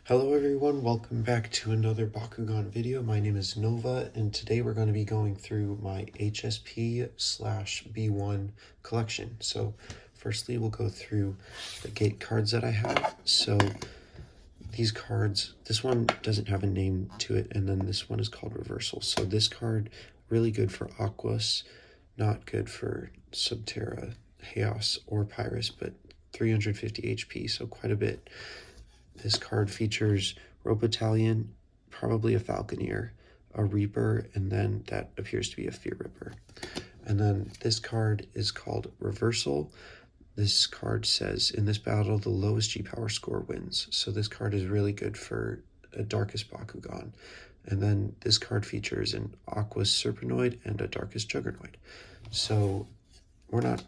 Hello everyone, welcome back to another Bakugan video. My name is Nova, and today we're going to be going through my HSP/B1 collection. So firstly, we'll go through the gate cards that I have. So these cards, this one doesn't have a name to it, and then this one is called Reversal. So this card, really good for Aquas, not good for Subterra, Chaos, or Pyrus, but 350 HP, so quite a bit. This card features Rope Battalion, probably a Falconeer, a Reaper, and then that appears to be a Fear Ripper. And then this card is called Reversal. This card says, in this battle, the lowest G-Power score wins. So this card is really good for a Darkest Bakugan. And then this card features an Aqua's Serpenoid and a Darkest Juggernaut. So we're not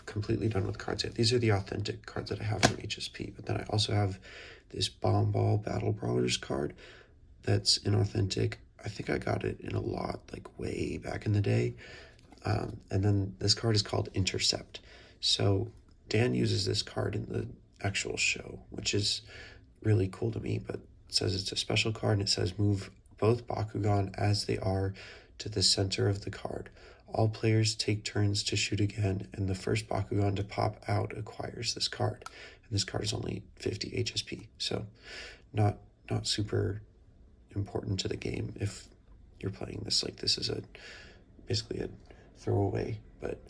completely done with cards yet. These are the authentic cards that I have from HSP, but then I also have this Bomb Ball Battle Brawlers card that's inauthentic. I think I got it in a lot, like way back in the day. And then this card is called Intercept. So Dan uses this card in the actual show, which is really cool to me, but it says it's a special card, and it says move both Bakugan as they are to the center of the card. All players take turns to shoot again, and the first Bakugan to pop out acquires this card. And this card is only 50 HSP, so not super important to the game if you're playing this. Like, this is basically a throwaway, but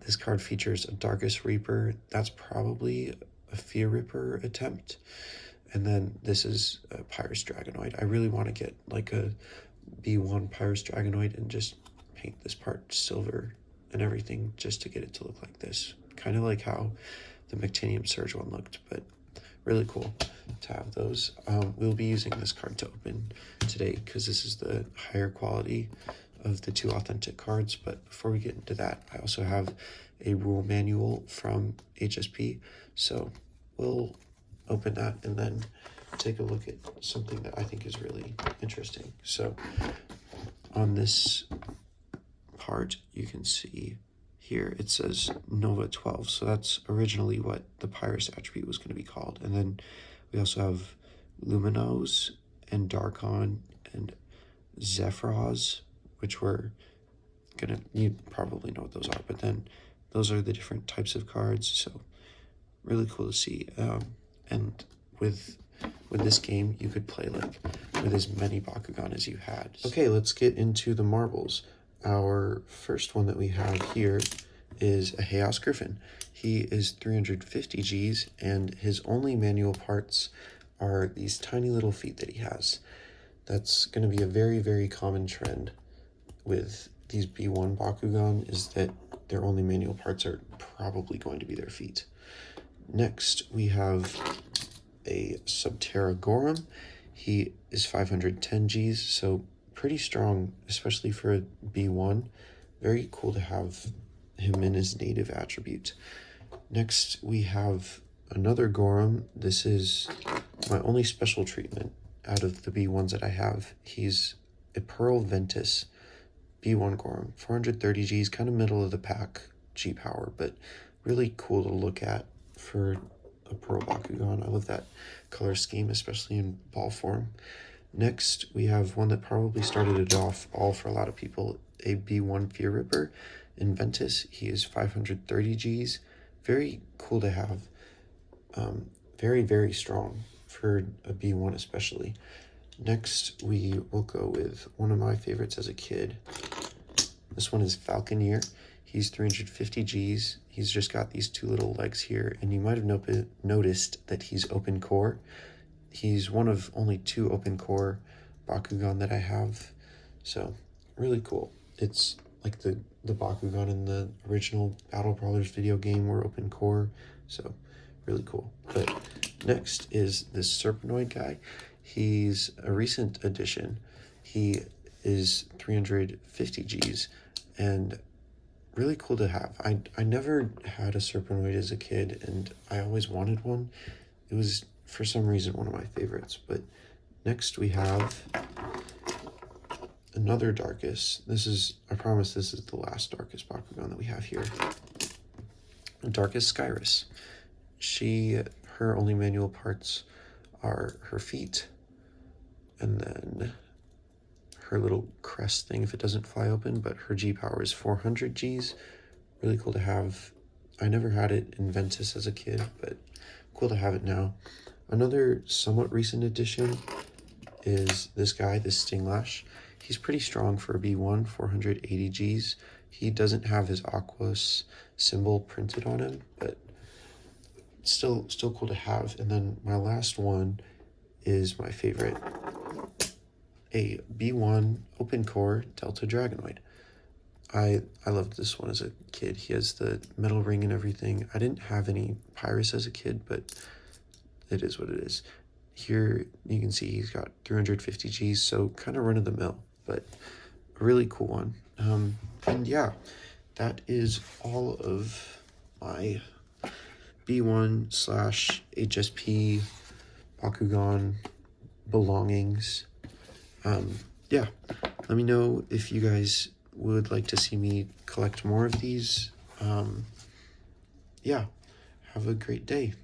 this card features a Darkest Reaper. That's probably a Fear Ripper attempt. And then this is a Pyrus Dragonoid. I really want to get like a B1 Pyrus Dragonoid and just paint this part silver and everything just to get it to look like this. Kind of like how the Mectinium Surge one looked, but really cool to have those. We'll be using this card to open today because this is the higher quality of the two authentic cards. But before we get into that, I also have a rule manual from HSP. So we'll open that and then take a look at something that I think is really interesting. So on this part, you can see here it says Nova 12, so that's originally what the Pyrus attribute was going to be called. And then we also have Luminos and Darkon and Zephyros, which you probably know what those are, but then those are the different types of cards, so really cool to see. And with this game, you could play like with as many Bakugan as you had. Okay, let's get into the marbles. Our first one that we have here is a Chaos Griffin. He is 350 Gs, and his only manual parts are these tiny little feet that he has. That's going to be a very, very common trend with these B1 Bakugan, is that their only manual parts are probably going to be their feet. Next, we have a Subterra Gorum. He is 510 Gs, so pretty strong, especially for a B1. Very cool to have him in his native attribute. Next, we have another Gorum. This is my only special treatment out of the B1s that I have. He's a Pearl Ventus B1 Gorum, 430 Gs, kind of middle of the pack G power, but really cool to look at for a Pearl Bakugan. I love that color scheme, especially in ball form. Next, we have one that probably started it off all for a lot of people, a B1 Fear Ripper in Ventus. He is 530 Gs. Very cool to have. Very, very strong for a B1 especially. Next, we will go with one of my favorites as a kid. This one is Falconeer. He's 350 Gs. He's just got these two little legs here, and you might have noticed that he's open core. He's one of only two open core Bakugan that I have, so really cool. It's like the Bakugan in the original Battle Brawlers video game were open core, so really cool. But next is this Serpenoid guy. He's a recent addition. He is 350 Gs, and really cool to have. I never had a Serpenoid as a kid, and I always wanted one. It was, for some reason, one of my favorites. But next we have another Darkest. I promise this is the last Darkest Bakugan that we have here. Darkest Skyrus. Her only manual parts are her feet, and then her little crest thing if it doesn't fly open, but her G power is 400 Gs. Really cool to have. I never had it in Ventus as a kid, but cool to have it now. Another somewhat recent addition is this guy, this Stinglash. He's pretty strong for a B1, 480 Gs. He doesn't have his Aquos symbol printed on him, but still cool to have. And then my last one is my favorite, a B1 Open Core Delta Dragonoid. I loved this one as a kid. He has the metal ring and everything. I didn't have any Pyrus as a kid, but it is what it is. Here you can see he's got 350 Gs, so kind of run of the mill, but a really cool one. And yeah, that is all of my B1 / HSP Bakugan belongings. Yeah, let me know if you guys would like to see me collect more of these. Yeah, have a great day.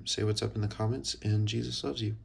Say what's up in the comments, and Jesus loves you.